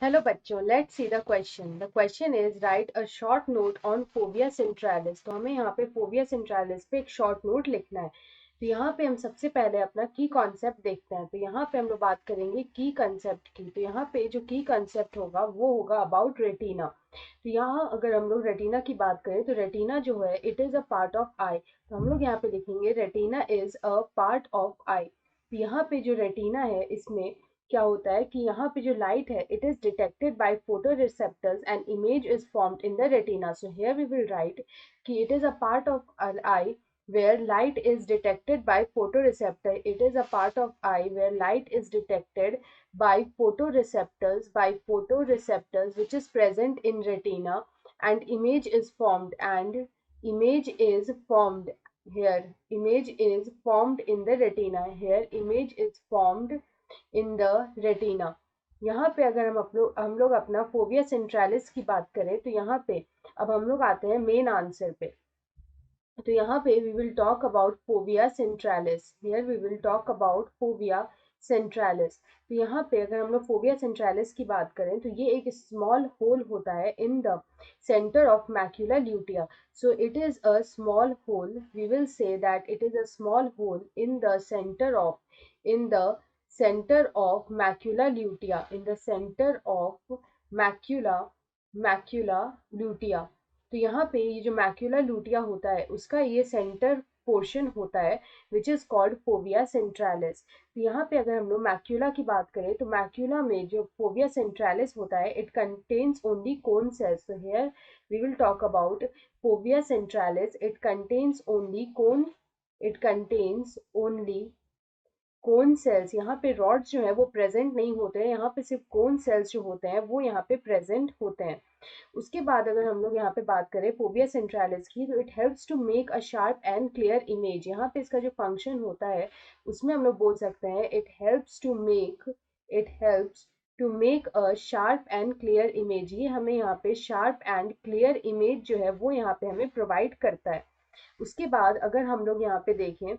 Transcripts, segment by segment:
Hello बच्चों, let's see the question. The question is write a short note on phobia centralis. तो हमें यहाँ पे phobia centralis पे एक short note लिखना है. तो यहाँ पे हम सबसे पहले अपना की कॉन्सेप्ट देखते हैं. तो यहाँ पे हम लोग बात करेंगे की कॉन्सेप्ट की. तो यहाँ पे जो की कॉन्सेप्ट होगा वो होगा अबाउट रेटिना. तो यहाँ अगर हम लोग रेटिना की बात करें तो रेटिना जो है it is a part of eye. तो हम लोग यहाँ पे लिखेंगे retina is a part of eye. तो यहाँ पे जो रेटिना है इसमें क्या होता है कि यहाँ पे जो लाइट है it is detected by photo receptors and image is formed in the retina. So here we will write कि it is a part of an eye where light is detected by photoreceptor. It is a part of eye where light is detected by photoreceptors which is present in retina, and image is formed here. Image is formed in the retina. Here image is formed in the retina. यहाँ पे अगर हम लोग अपना phobia centralis की बात करें तो यहाँ पे अब हम लोग आते हैं मेन आंसर पे. तो यहाँ पे we will talk about fovea centralis. Here we will talk about fovea centralis. तो यहाँ पे अगर हम लोग फोबिया सेंट्रालिस की बात करें तो ये एक स्मॉल होल होता है in the centre of macula lutea. So it is a small hole. We will say that it is a small hole in the center of macula lutea. In the center of macula lutea. तो यहाँ पे ये जो macula लूटिया होता है उसका ये centre portion होता है विच इज कॉल्ड फोबिया सेंट्रालिस. तो यहाँ पे अगर हम लोग मैक्यूला की बात करें तो मैक्यूला में जो फोबिया सेंट्रालिस होता है it contains only cone cells. तो here we will talk about fovea centralis. It contains only cone cells. यहाँ पे रॉड्स जो है वो प्रेजेंट नहीं होते हैं. यहाँ पे सिर्फ कोन सेल्स जो होते हैं वो यहाँ पे प्रेजेंट होते हैं. उसके बाद अगर हम लोग यहाँ पे बात करें फोबिया सेंट्रालिस की तो it helps to make a sharp and clear image. यहाँ पे इसका जो फंक्शन होता है उसमें हम लोग बोल सकते हैं it helps to make a sharp and clear image. ये हमें यहाँ पे शार्प एंड क्लियर इमेज जो है वो यहाँ पे हमें प्रोवाइड करता है. उसके बाद अगर हम लोग यहाँ पे देखें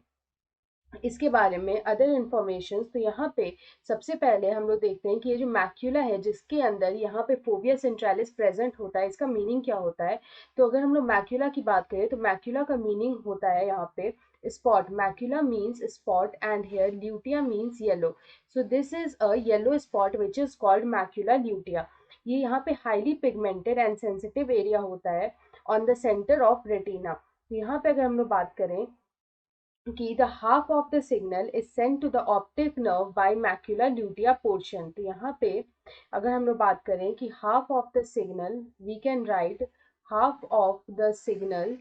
इसके बारे में अदर इंफॉर्मेशन तो यहाँ पे सबसे पहले हम लोग देखते हैं कि ये जो मैक्यूला है जिसके अंदर यहाँ पे फोबिया सेंट्रालिस प्रेजेंट होता है इसका मीनिंग क्या होता है. तो अगर हम लोग मैक्यूला की बात करें तो मैक्यूला का मीनिंग होता है यहाँ पे spot. Macula means spot and here lutea means yellow. So this is a yellow spot which is called macula lutea. ये यहाँ पे highly pigmented and sensitive area होता है on the centre of retina. यहाँ पे अगर हम लोग बात करें कि the half of the signal is sent to the optic nerve by macula lutea portion. तो यहाँ पे अगर हम लोग बात करें कि half of the signal we can write half of the signal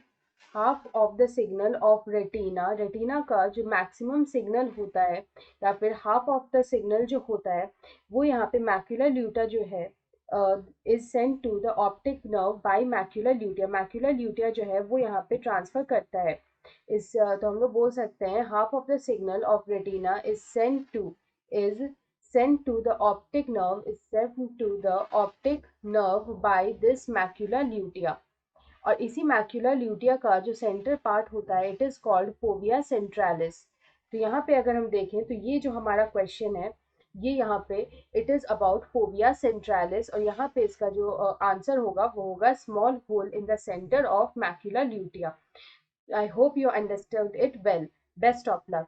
of retina. Retina का जो मैक्सिमम सिग्नल होता है या फिर हाफ ऑफ द सिग्नल जो होता है वो यहाँ पे मैक्यूला ल्यूटा जो है is sent to the optic nerve by macula lutea. Macula lutea जो है वो यहाँ पे ट्रांसफर करता है तो हम लोग बोल सकते हैं half of the signal of retina is sent to the optic nerve by this macula lutea. और इसी मैक्यूला ल्यूटिया का जो सेंटर पार्ट होता है it is called phobia centralis. तो यहाँ पे अगर हम देखें तो ये जो हमारा क्वेश्चन है ये यहाँ पे it is about fovea centralis और यहाँ पे इसका जो आंसर होगा वो होगा small hole in the centre of macula lutea. I hope you understood it well. Best of luck.